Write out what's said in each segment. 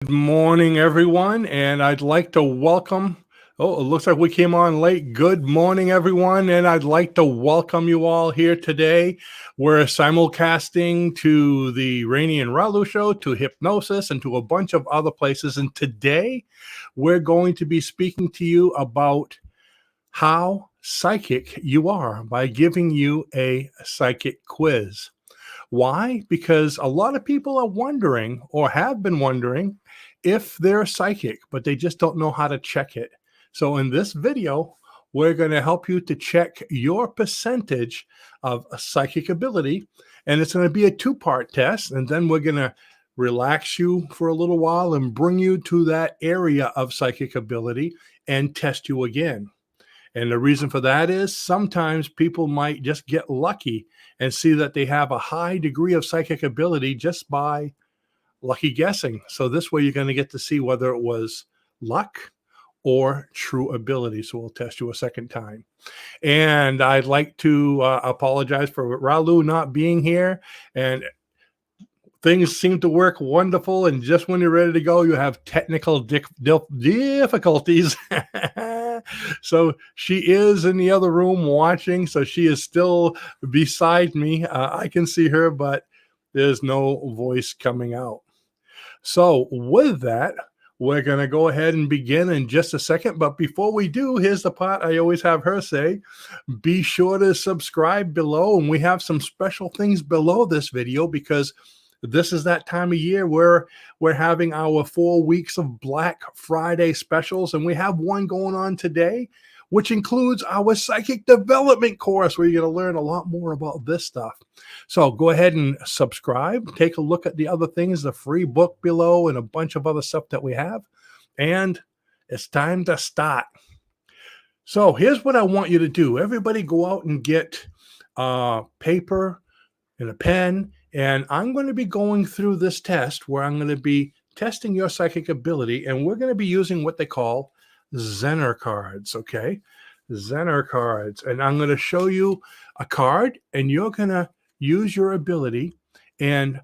Good morning, everyone, and I'd like to welcome. Oh, it looks like we came on late. Good morning, everyone, and I'd like to welcome you all here today. We're simulcasting to the Rene and Ralu show, to Hypnosis, and to a bunch of other places. And today, we're going to be speaking to you about how psychic you are by giving you a psychic quiz. Why? Because a lot of people are wondering or have been wondering if they're psychic, but they just don't know how to check it. So in this video, we're going to help you to check your percentage of a psychic ability. And it's going to be a two-part test. And then we're going to relax you for a little while and bring you to that area of psychic ability and test you again. And the reason for that is sometimes people might just get lucky and see that they have a high degree of psychic ability just by lucky guessing. So this way you're going to get to see whether it was luck or true ability. So we'll test you a second time. And I'd like to apologize for Ralu not being here. And things seem to work wonderful. And just when you're ready to go, you have technical difficulties. So she is in the other room watching. So she is still beside me. I can see her, but there's no voice coming out. So with that, we're going to go ahead and begin in just a second. But before we do, here's the part I always have her say. Be sure to subscribe below. And we have some special things below this video because this is that time of year where we're having our 4 weeks of Black Friday specials. And we have one going on today, which includes our psychic development course where you're going to learn a lot more about this stuff. So go ahead and subscribe. Take a look at the other things, the free book below and a bunch of other stuff that we have. And it's time to start. So here's what I want you to do. Everybody go out and get paper and a pen. And I'm going to be going through this test where I'm going to be testing your psychic ability. And we're going to be using what they call Zener cards, okay? Zener cards. And I'm going to show you a card, and you're going to use your ability and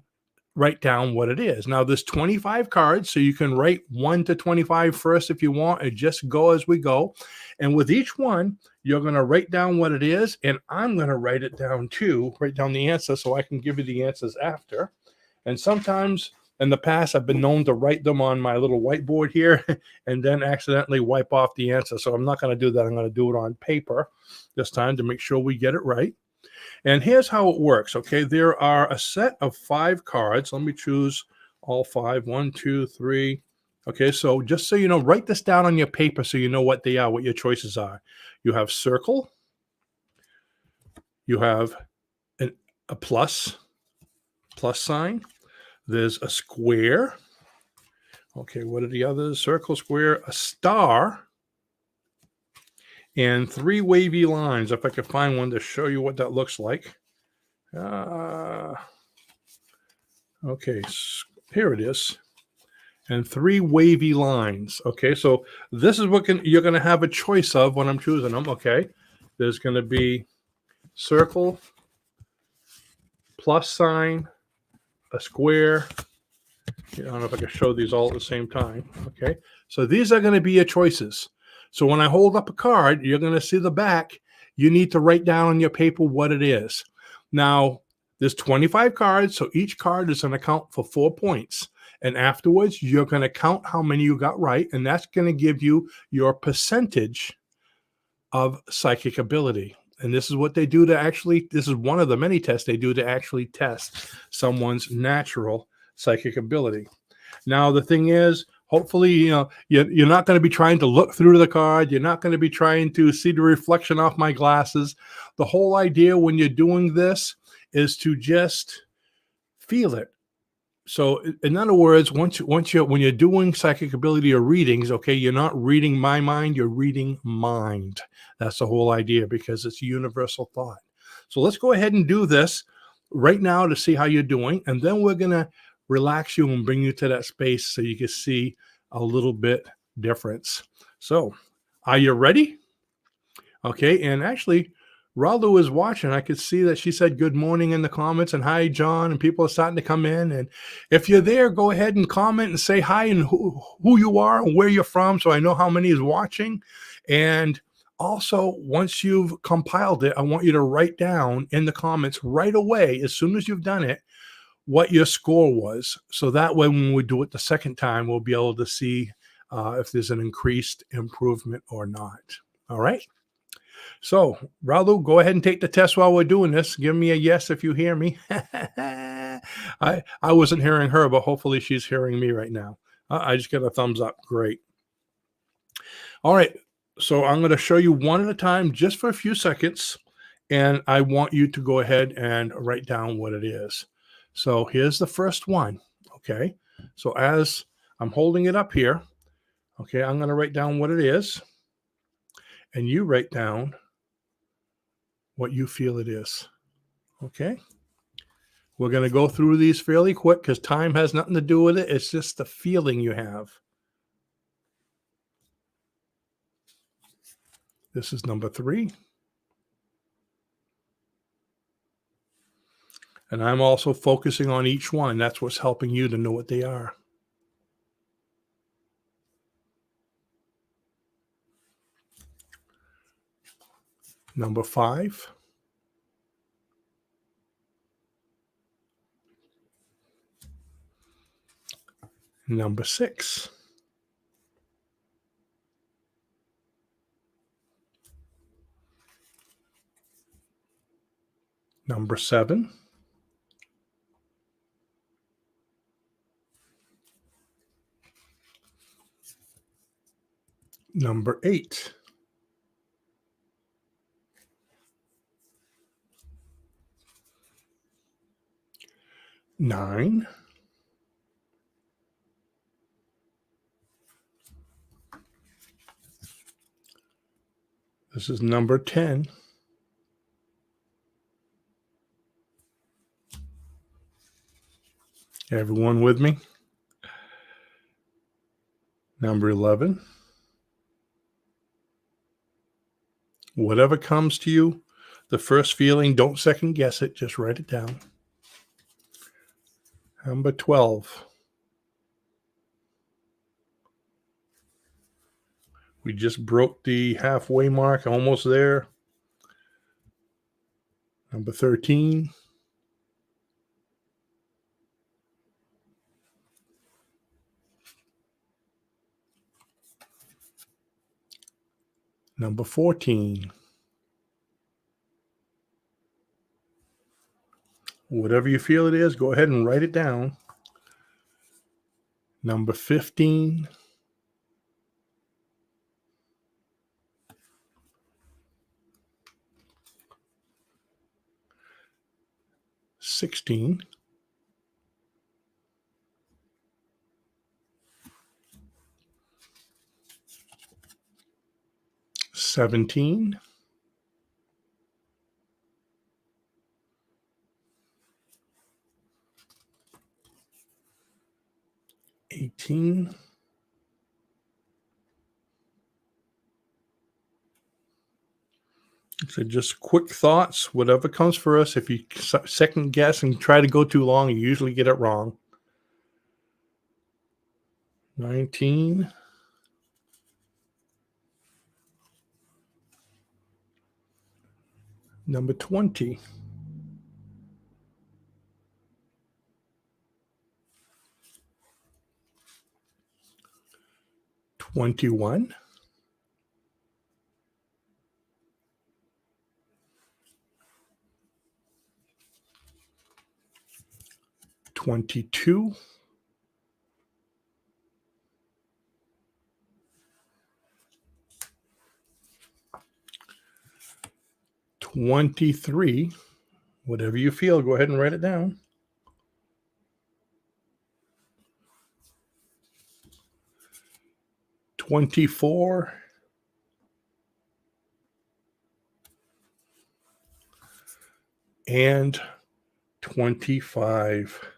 write down what it is. Now, there's 25 cards, so you can write 1 to 25 first if you want, and just go as we go. And with each one, you're going to write down what it is, and I'm going to write it down too, write down the answer so I can give you the answers after. And sometimes in the past, I've been known to write them on my little whiteboard here and then accidentally wipe off the answer. So I'm not going to do that. I'm going to do it on paper this time to make sure we get it right. And here's how it works, okay? There are a set of 5 cards. Let me choose all 5. 1, 2, 3. Okay, so just so you know, write this down on your paper so you know what they are, what your choices are. You have circle. You have a plus sign. There's a square. Okay, what are the others? Circle, square, a star, and 3 wavy lines. If I could find one to show you what that looks like. Okay, here it is. And 3 wavy lines. Okay, so this is what you're going to have a choice of when I'm choosing them. Okay, there's going to be circle, plus sign, a square. I don't know if I can show these all at the same time. Okay, so these are going to be your choices. So when I hold up a card, you're going to see the back. You need to write down on your paper what it is. Now, there's 25 cards, so each card is going to count for 4 points. And afterwards, you're going to count how many you got right, and that's going to give you your percentage of psychic ability. And this is what they do to actually, this is one of the many tests they do to actually test someone's natural psychic ability. Now, the thing is, hopefully, you're not going to be trying to look through the card. You're not going to be trying to see the reflection off my glasses. The whole idea when you're doing this is to just feel it. So in other words, when you're doing psychic ability or readings, okay, you're not reading my mind, you're reading mind. That's the whole idea because it's universal thought. So let's go ahead and do this right now to see how you're doing. And then we're going to relax you and bring you to that space so you can see a little bit difference. So are you ready? Okay. And actually, Ralu is watching. I could see that she said good morning in the comments and hi, John, and people are starting to come in. And if you're there, go ahead and comment and say hi and who you are and where you're from, so I know how many is watching. And also, once you've compiled it, I want you to write down in the comments right away, as soon as you've done it, what your score was. So that way, when we do it the second time, we'll be able to see if there's an increased improvement or not. All right. So, Ralu, go ahead and take the test while we're doing this. Give me a yes if you hear me. I wasn't hearing her, but hopefully she's hearing me right now. I just got a thumbs up. Great. All right. So I'm going to show you one at a time just for a few seconds. And I want you to go ahead and write down what it is. So here's the first one. Okay. So as I'm holding it up here, okay, I'm going to write down what it is. And you write down what you feel it is. Okay. We're going to go through these fairly quick because time has nothing to do with it. It's just the feeling you have. This is number 3. And I'm also focusing on each one. That's what's helping you to know what they are. Number 5. Number 6. Number 7. Number 8. Nine. This is number 10. Everyone with me? Number 11. Whatever comes to you, the first feeling, don't second guess it. Just write it down. Number 12. We just broke the halfway mark, almost there. Number 13. Number 14. Whatever you feel it is, go ahead and write it down. Number 15. $16. 17. 18. 'So just quick thoughts, whatever comes for us. If you second guess and try to go too long, you usually get it wrong. 19. Number 20. 21. 22. 23. Whatever you feel, go ahead and write it down. 24. And 25.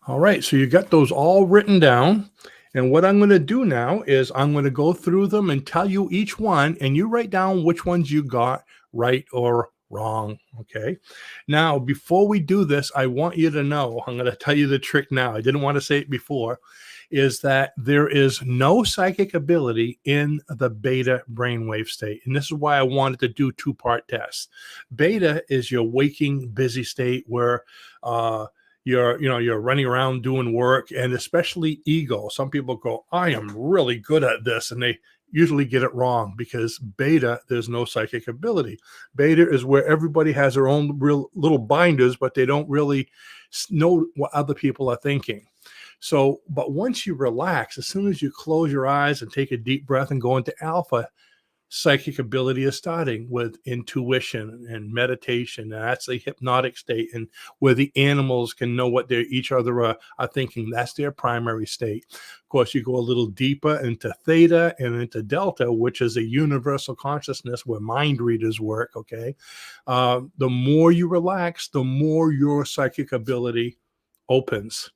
All right, so you got those all written down. And what I'm going to do now is I'm going to go through them and tell you each one, and you write down which ones you got right or wrong. Okay. Now, before we do this, I want you to know, I'm going to tell you the trick now. I didn't want to say it before, is that there is no psychic ability in the beta brainwave state. And this is why I wanted to do two-part tests. Beta is your waking, busy state where you're running around doing work, and especially ego. Some people go, I am really good at this, and they usually get it wrong because beta, there's no psychic ability. Beta is where everybody has their own real little binders, but they don't really know what other people are thinking. So, but once you relax, as soon as you close your eyes and take a deep breath and go into alpha, psychic ability is starting with intuition and meditation. And that's a hypnotic state, and where the animals can know what each other are thinking. That's their primary state. Of course, you go a little deeper into theta and into delta, which is a universal consciousness where mind readers work. Okay. The more you relax, the more your psychic ability opens.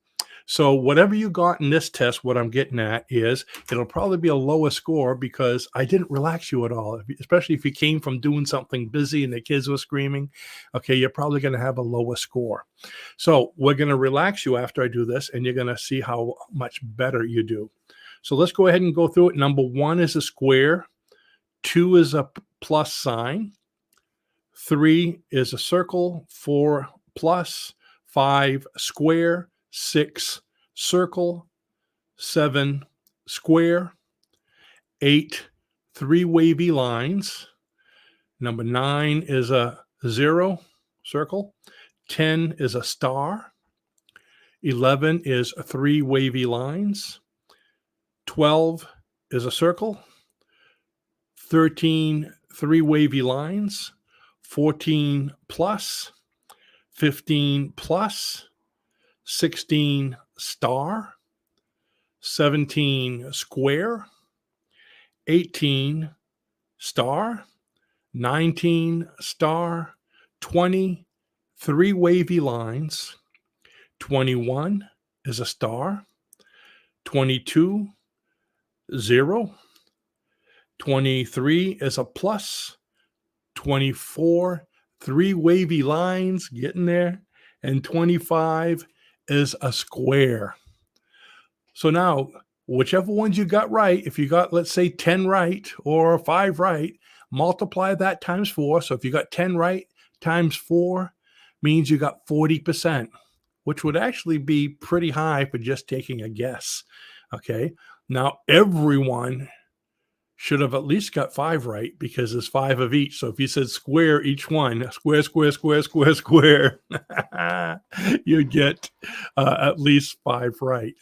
So whatever you got in this test, what I'm getting at is it'll probably be a lower score because I didn't relax you at all, especially if you came from doing something busy and the kids were screaming. Okay, you're probably going to have a lower score. So we're going to relax you after I do this, and you're going to see how much better you do. So let's go ahead and go through it. Number 1 is a square. 2 is a plus sign. 3 is a circle. 4 plus. 5 square. 6 circle, 7 square, 8 3 wavy lines. Number 9 is a 0 circle. 10 is a star. 11 is 3 wavy lines. 12 is a circle. 13 3 wavy lines. 14 plus. 15 plus. 16 star, 17 square, 18 star, 19 star, 20 3 wavy lines, 21 is a star, 22 0, 23 is a plus, 24 3 wavy lines, getting there, and 25 is a square. So now, whichever ones you got right, if you got, let's say, 10 right or 5 right, multiply that times 4. So if you got 10 right times 4 means you got 40%, which would actually be pretty high for just taking a guess. Okay. Now, everyone should have at least got 5 right because there's 5 of each. So if you said square each one, square, square, square, square, square, you get at least 5 right.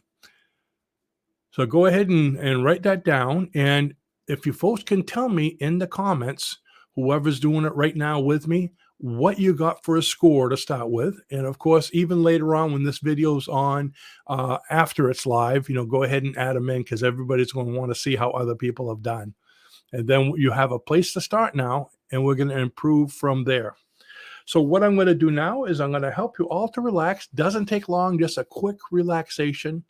So go ahead and write that down. And if you folks can tell me in the comments, whoever's doing it right now with me, what you got for a score to start with. And of course, even later on when this video's on, after it's live, go ahead and add them in because everybody's going to want to see how other people have done. And then you have a place to start now, and we're going to improve from there. So what I'm going to do now is I'm going to help you all to relax. Doesn't take long, just a quick relaxation.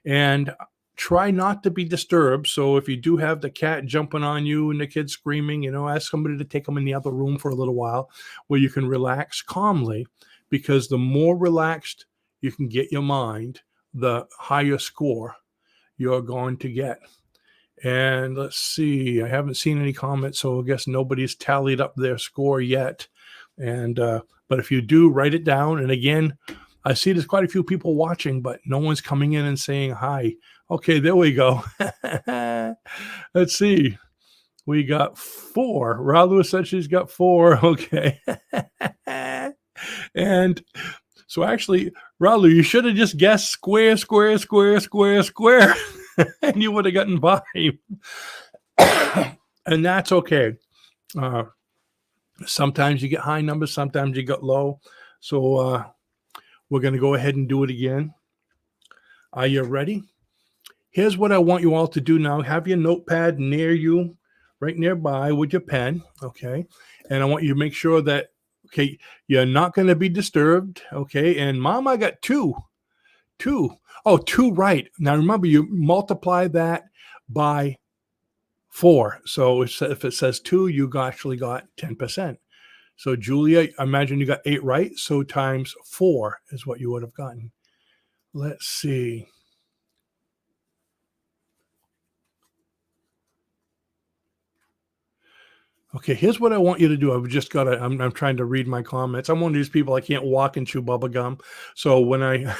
And try not to be disturbed. So if you do have the cat jumping on you and the kids screaming, ask somebody to take them in the other room for a little while where you can relax calmly, because the more relaxed you can get your mind, the higher score you're going to get. And let's see, I haven't seen any comments, so I guess nobody's tallied up their score yet. And but if you do, write it down. And again, I see there's quite a few people watching, but no one's coming in and saying hi. Okay, there we go. Let's see. We got 4. Ralu said she's got 4. Okay. And so actually, Ralu, you should have just guessed square, square, square, square, square, and you would have gotten 5. And that's okay. Sometimes you get high numbers, sometimes you get low. So we're going to go ahead and do it again. Are you ready? Here's what I want you all to do now. Have your notepad near you, right nearby with your pen, okay? And I want you to make sure that, okay, you're not going to be disturbed, okay? And Mom, I got 2. 2. Oh, 2, right. Now remember, you multiply that by 4. So if it says 2, actually got 10%. So Julia, I imagine you got 8 right. So times 4 is what you would have gotten. Let's see. Okay, here's what I want you to do. I've just got to, I'm trying to read my comments. I'm one of these people, I can't walk and chew bubble gum. So when I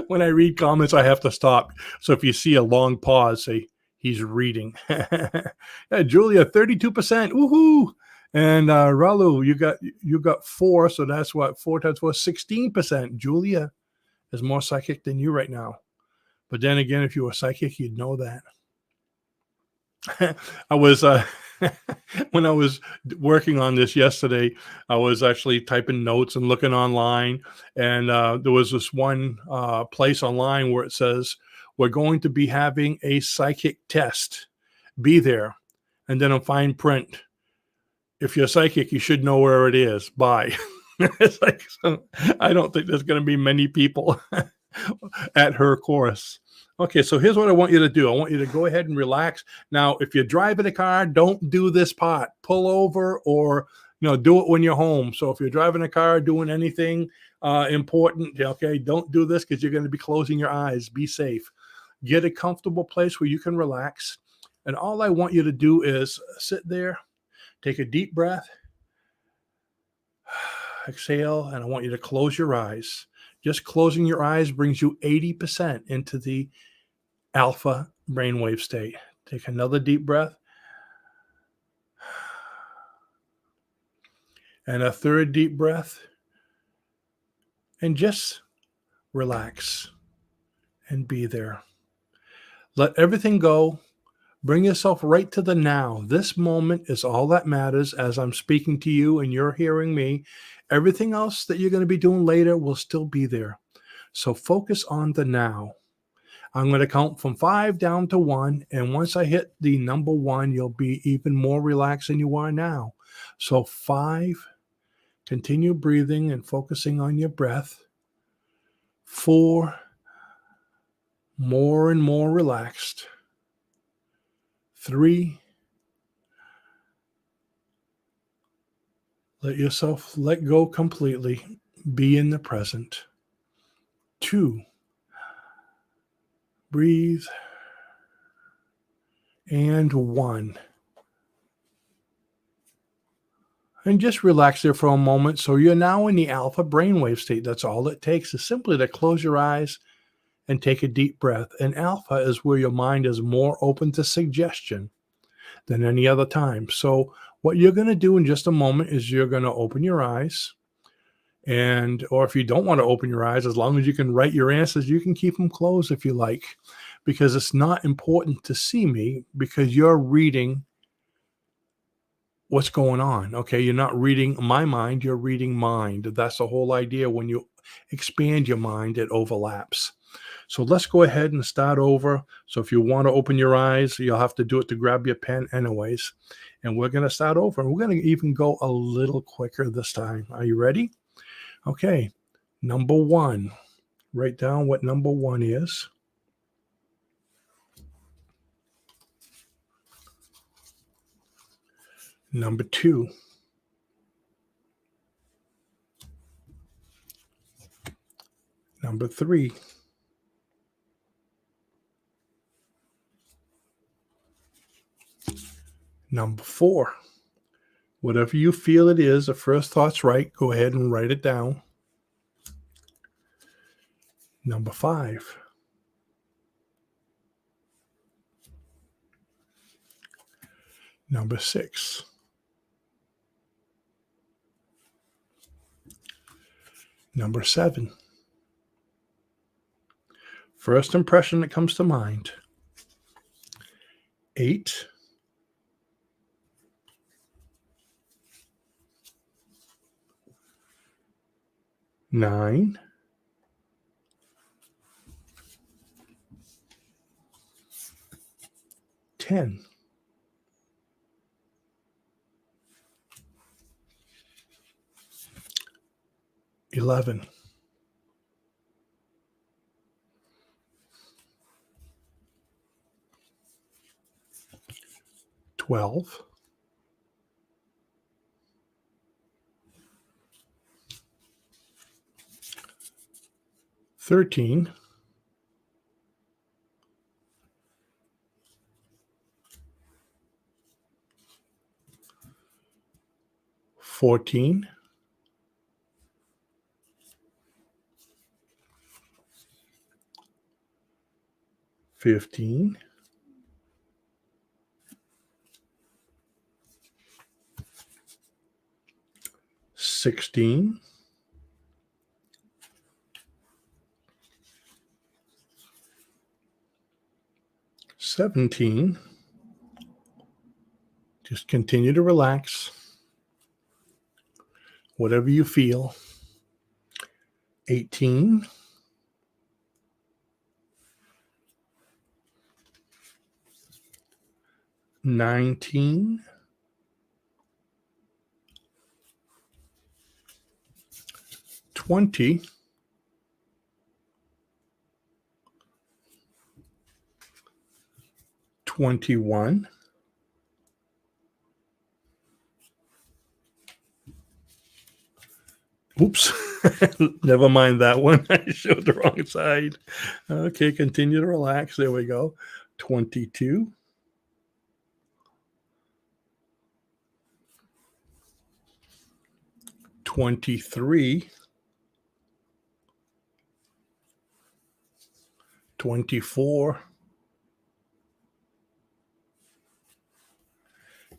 when I read comments, I have to stop. So if you see a long pause, say he's reading. Yeah, Julia, 32%. Woohoo! And Ralu, you got 4. So that's what 4 times 4, 16%. Julia is more psychic than you right now. But then again, if you were psychic, you'd know that. I was when I was working on this yesterday, I was actually typing notes and looking online, and there was this one place online where it says we're going to be having a psychic test. Be there, and then a fine print. If you're psychic, you should know where it is. Bye. It's like, so I don't think there's going to be many people at her course. Okay, so here's what I want you to do. I want you to go ahead and relax. Now, if you're driving a car, don't do this part. Pull over, or do it when you're home. So if you're driving a car, doing anything important, okay, don't do this because you're going to be closing your eyes. Be safe. Get a comfortable place where you can relax. And all I want you to do is sit there, take a deep breath, exhale, and I want you to close your eyes. Just closing your eyes brings you 80% into the alpha brainwave state. Take another deep breath. And a third deep breath. And just relax and be there. Let everything go. Bring yourself right to the now. This moment is all that matters as I'm speaking to you and you're hearing me. Everything else that you're going to be doing later will still be there. So focus on the now. I'm going to count from 5 down to 1. And once I hit the number 1, you'll be even more relaxed than you are now. So 5, continue breathing and focusing on your breath. 4, more and more relaxed. 3, let yourself let go completely. Be in the present. 2, breathe. And 1. And just relax there for a moment. So you're now in the alpha brainwave state. That's all it takes, is simply to close your eyes and take a deep breath. And alpha is where your mind is more open to suggestion than any other time. So what you're going to do in just a moment is you're going to open your eyes. Or if you don't want to open your eyes, as long as you can write your answers, you can keep them closed if you like, because it's not important to see me, because you're reading what's going on. Okay. You're not reading my mind, you're reading mind. That's the whole idea. When you expand your mind, it overlaps. So let's go ahead and start over. So if you want to open your eyes, you'll have to do it to grab your pen anyways. And we're going to start over. And we're going to even go a little quicker this time. Are you ready? Okay. Number 1. Write down what number 1 is. Number 2. Number 3. Number 4. Whatever you feel it is, the first thought's right, go ahead and write it down. Number 5. Number 6. Number 7. First impression that comes to mind. 8. 9. 10. 11. 12, 13, 14, 15, 16, 17. Just continue to relax. Whatever you feel. 18, 19, 20, 21, 'oops, never mind that one. I showed the wrong side. Okay, continue to relax. There we go. 22, 23, 24,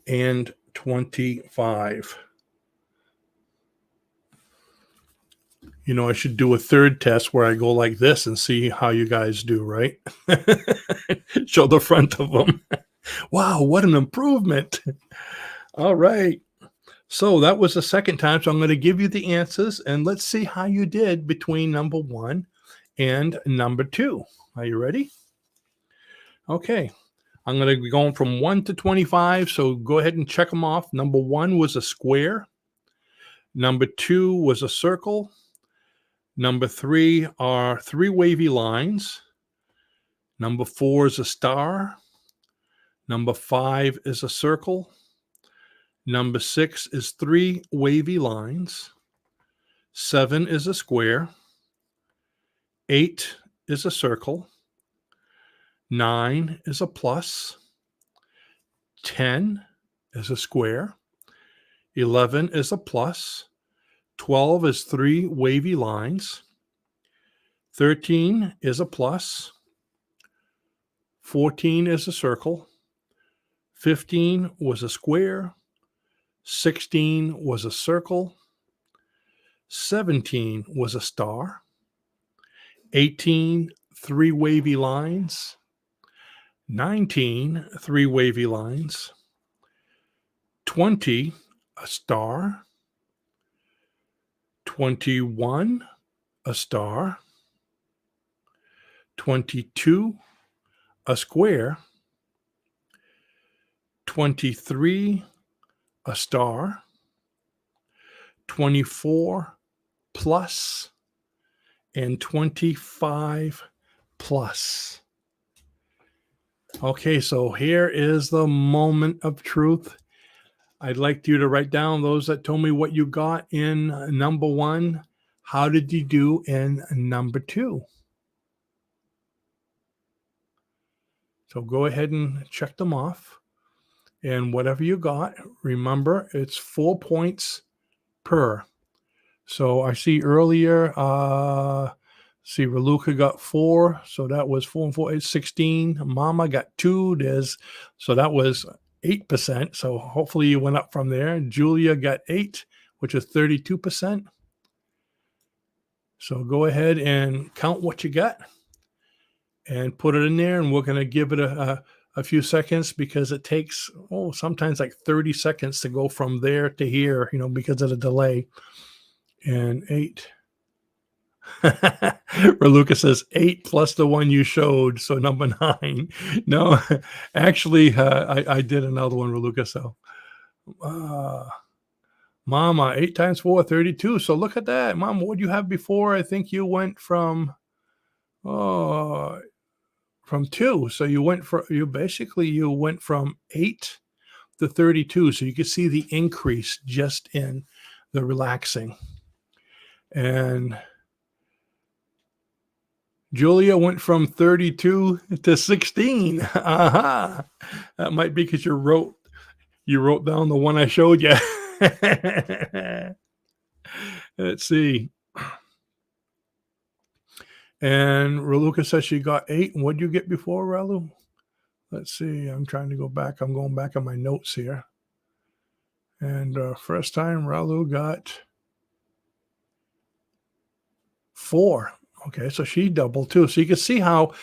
and 25. You know, I should do a third test where I go like this and see how you guys do, right? Show the front of them. Wow, what an improvement. All right. So that was the second time. So I'm going to give you the answers and let's see how you did between number 1 and number 2. Are you ready? Okay. I'm going to be going from 1 to 25. So go ahead and check them off. Number 1 was a square. Number 2 was a circle. Number 3 are 3 wavy lines. Number 4 is a star. Number 5 is a circle. Number 6 is 3 wavy lines. 7 is a square. 8 is a circle. 9 is a plus. 10 is a square. 11 is a plus. 12 is 3 wavy lines. 13 is a plus. 14 is a circle. 15 was a square. 16 was a circle. 17 was a star. 18, 3 wavy lines. 19, 3 wavy lines. 20, a star. 21, a star. 22, a square. 23, a star. 24, plus. And 25, plus. Okay, so here is the moment of truth. I'd like you to write down those that told me what you got in number 1. How did you do in number 2? So go ahead and check them off. And whatever you got, remember it's 4 points per. So I see earlier, Raluca got 4. So that was 4 and 4 is 16. Mama got 2. So that was 8%. So hopefully you went up from there. Julia got 8, which is 32%. So go ahead and count what you got and put it in there. And we're going to give it a few seconds because it takes, sometimes like 30 seconds to go from there to here, because of the delay. And 8. Raluca says 8 plus the one you showed. So number 9. No, actually, I did another one, Raluca. So, Mama, 8 times 4, 32. So look at that. Mom, what did you have before? I think you went from 2. So you went from 8 to 32. So you can see the increase just in the relaxing. And Julia went from 32 to 16. Aha. That might be because you wrote down the one I showed you. Let's see. And Raluca says she got 8. And what did you get before, Ralu? Let's see. I'm trying to go back. I'm going back on my notes here. And first time Ralu got 4. Okay, so she doubled too. So you can see how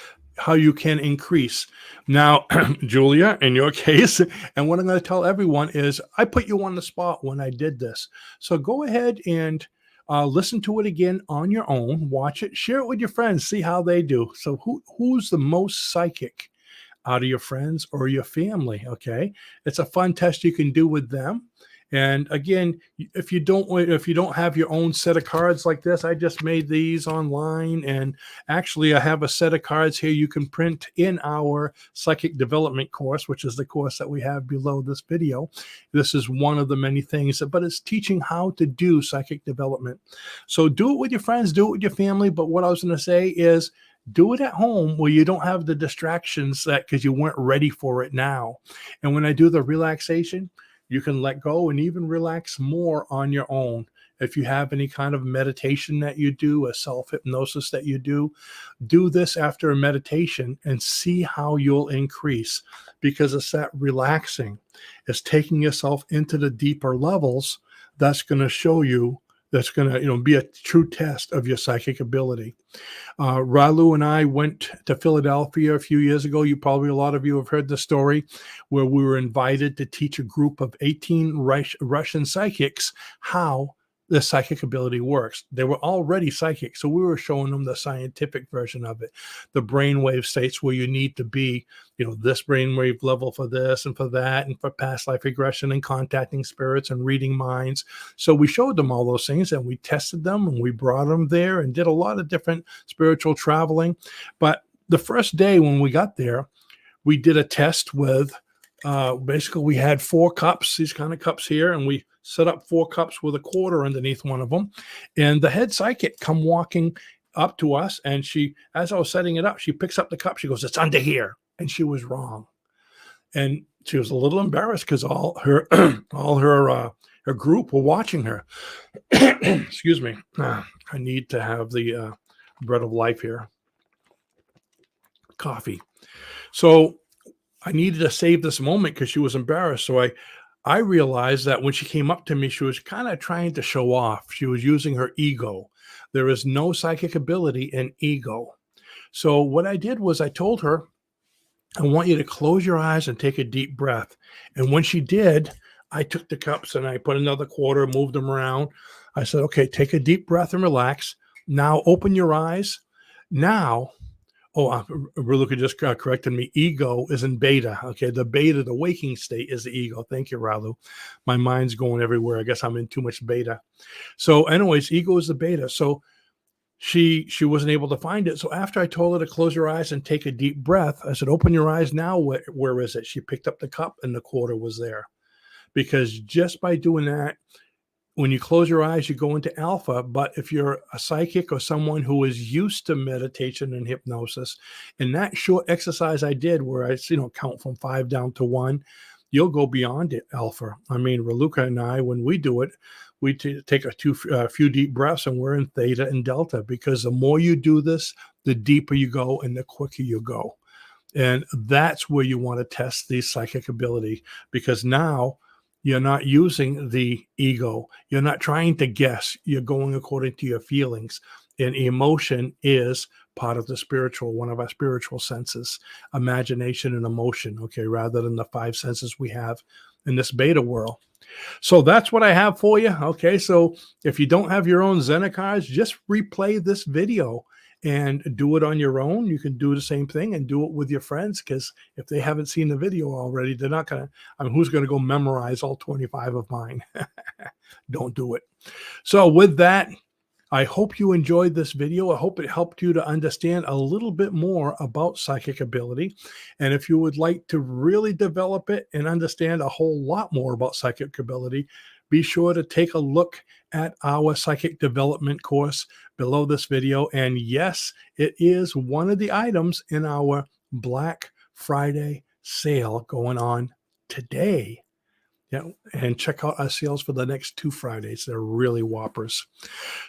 you can increase. Now, Julia, in your case, and what I'm going to tell everyone is I put you on the spot when I did this. So go ahead and listen to it again on your own. Watch it. Share it with your friends. See how they do. So who's the most psychic out of your friends or your family? Okay, it's a fun test you can do with them. And again, if you don't have your own set of cards like this, I just made these online, and actually I have a set of cards here you can print in our psychic development course, which is the course that we have below this video. This is one of the many things, but it's teaching how to do psychic development. So do it with your friends, do it with your family. But what I was going to say is, do it at home where you don't have the distractions because you weren't ready for it now. And when I do the relaxation, you can let go and even relax more on your own. If you have any kind of meditation that you do, a self-hypnosis that you do this after a meditation and see how you'll increase, because it's that relaxing. It's taking yourself into the deeper levels that's going to show you, that's going to be a true test of your psychic ability. Ralu and I went to Philadelphia a few years ago. A lot of you have heard the story, where we were invited to teach a group of 18 Russian psychics how the psychic ability works. They were already psychic, so we were showing them the scientific version of it, the brainwave states where you need to be, this brainwave level for this and for that, and for past life regression and contacting spirits and reading minds. So we showed them all those things, and we tested them, and we brought them there and did a lot of different spiritual traveling. But the first day when we got there, we did a test with basically we had 4 cups, these kind of cups here, and we set up 4 cups with a quarter underneath one of them. And the head psychic come walking up to us, and she, as I was setting it up, she picks up the cup. She goes, "It's under here." And she was wrong. And she was a little embarrassed because all her her group were watching her. Excuse me. I need to have the bread of life here. Coffee. So I needed to save this moment because she was embarrassed. So I realized that when she came up to me, she was kind of trying to show off. She was using her ego. There is no psychic ability in ego. So what I did was I told her, "I want you to close your eyes and take a deep breath." And when she did, I took the cups and I put another quarter, moved them around. I said, "Okay, take a deep breath and relax. Now open your eyes. Now," Raluca just corrected me. Ego is in beta. Okay, the beta, the waking state, is the ego. Thank you, Ralu. My mind's going everywhere. I guess I'm in too much beta. So anyways, ego is the beta. So she wasn't able to find it. So after I told her to close her eyes and take a deep breath, I said, "Open your eyes now. Where is it?" She picked up the cup and the quarter was there. Because just by doing that, when you close your eyes, you go into alpha. But if you're a psychic or someone who is used to meditation and hypnosis, in that short exercise I did where I count from 5 down to 1, you'll go beyond it, alpha. I mean, Raluca and I, when we do it, we take a few deep breaths and we're in theta and delta, because the more you do this, the deeper you go and the quicker you go. And that's where you want to test the psychic ability, because now you're not using the ego. You're not trying to guess. You're going according to your feelings. And emotion is part of the spiritual, one of our spiritual senses, imagination and emotion, okay, rather than the 5 senses we have in this beta world. So that's what I have for you. Okay, so if you don't have your own Zena cards, just replay this video and do it on your own. You can do the same thing and do it with your friends, because if they haven't seen the video already, they're not going to, who's going to go memorize all 25 of mine? Don't do it. So with that, I hope you enjoyed this video. I hope it helped you to understand a little bit more about psychic ability. And if you would like to really develop it and understand a whole lot more about psychic ability, be sure to take a look at our psychic development course below this video. And yes, it is one of the items in our Black Friday sale going on today. Yeah, and check out our sales for the next 2 Fridays. They're really whoppers.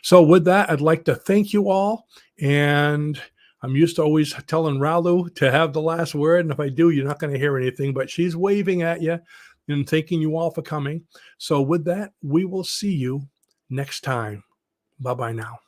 So with that, I'd like to thank you all, and I'm used to always telling Ralu to have the last word, and if I do, you're not gonna hear anything, but she's waving at you and thanking you all for coming. So with that, we will see you next time. Bye-bye now.